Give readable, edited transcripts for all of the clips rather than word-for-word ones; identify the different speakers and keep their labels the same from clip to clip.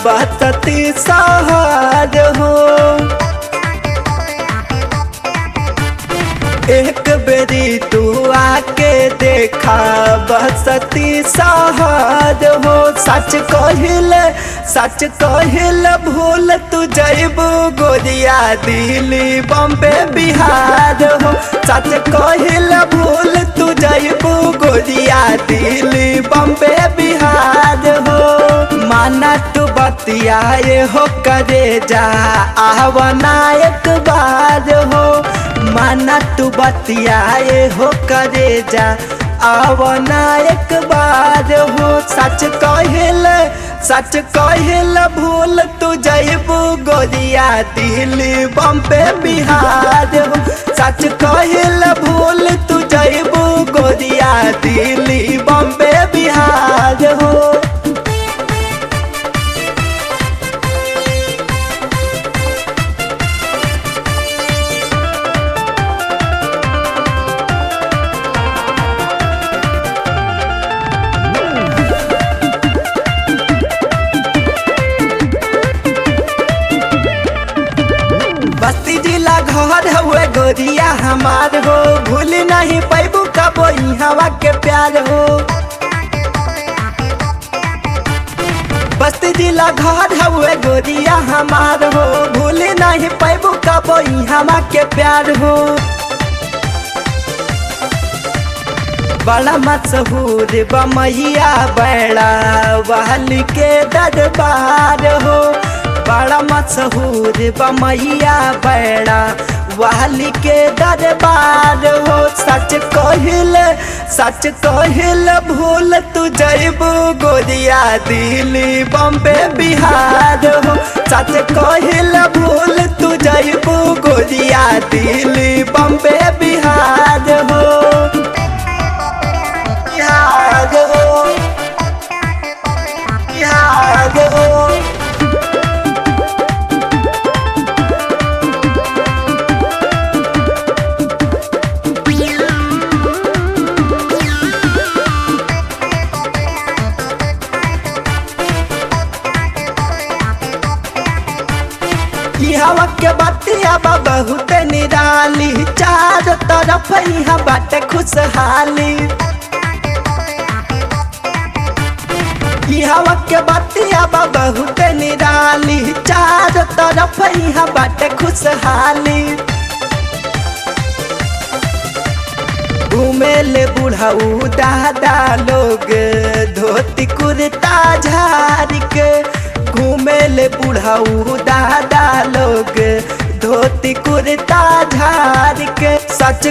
Speaker 1: बसती शहर हो। एक बेरी तू आके देखा बसती शहर हो। सच कहिल भूल तू जइबू गोरिया दिल्ली बॉम्बे बिहार हो। सच कहिल भूल तू जइबू गोरिया दिल्ली बॉम्बे बिहार हो। माना तू बतियाए हो करे जा आवना एक बार हो। माना तू बतियाए हो करे जा आवना एक बार हो। सच कहिल भूल तू जइबू गोरिया दिल्ली बॉम्बे बिहार हो। सच कहिल भूल तू जइबू गोरिया दिल्ली बॉम्बे बिहार हो। बस्ती जिला घर हुए गोरिया हमार हो। भूल नहीं पैबू कबो हवा के प्यार हो। बस्ती जिला घर हुए गोरिया हमार हो। भूल नहीं पैबू कबो हवा के प्यार हो। बड़ा मशहूर बमैया बैड़ा वाली के दरबार हो। बड़ा मशहूर बमैया बैड़ा वाली के दरबार हो। सच कहिल भूल तू जइबू गोरिया दिल्ली बॉम्बे बिहार हो। सच कहिल भूल तू जइबू गोरिया दिल्ली बॉम्बे बिहार हो। बिहार हो, बिहार हो। हवा के बतिया बहुत निराली। चार तरफ यहाँ बाटे खुशहाली। हवा के बतिया बहुत निराली। चार तरफ यहाँ बाटे खुशहाली। घूमे ले बुढ़ाऊ दादा लोग धोती कुर्ता झाड़ के। घूमे ले बुढ़ाऊ दादा लोग धोती कुर्ता झाड़ के। सच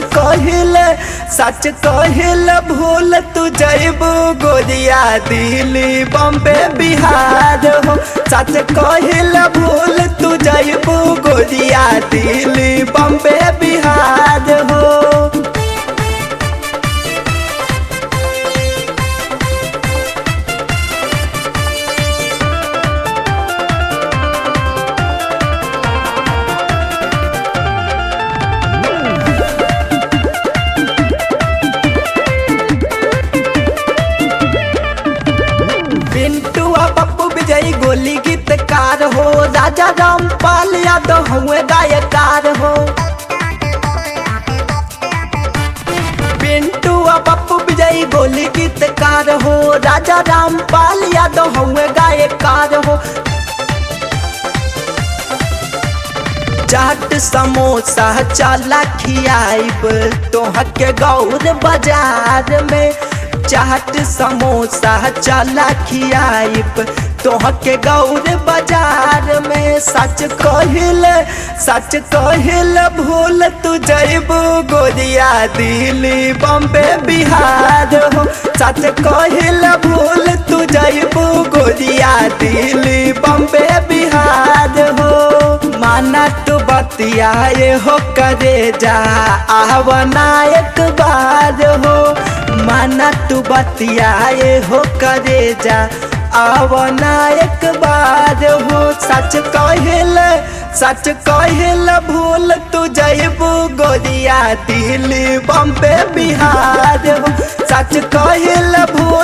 Speaker 1: कहिल भूल तू जइबू गोरिया दिल्ली बॉम्बे बिहार हो। सच कहिल भूल तू जइबू गोरिया दिल्ली बॉम्बे बिहार हो। गोली गीतकार हो। राजा रामपाल यादव हुए गायकार हो। पिंटू पप्पू विजयी गोली गीतकार हो। राजा रामपाल यादव हुए गायकार हो। चाट समोसा चला खियाइब तोह के गौर बाजार में। चाट समोसा चला खियाइब तोह के गौर बाजार में। सच कहिल भूल तू जइबू गोरिया दिल्ली बॉम्बे बिहार हो। सच कहिल भूल तू जइबू गोरिया दिल्ली बॉम्बे बिहार हो। माना तू बतियाए हो करे जा आवना एक बार हो। माना तू बतियाए हो करे जा आवना एक बार हो। सच कहिल भूल तू जइबू गोरिया दिल्ली बॉम्बे बिहार हो। सच कहिल भूल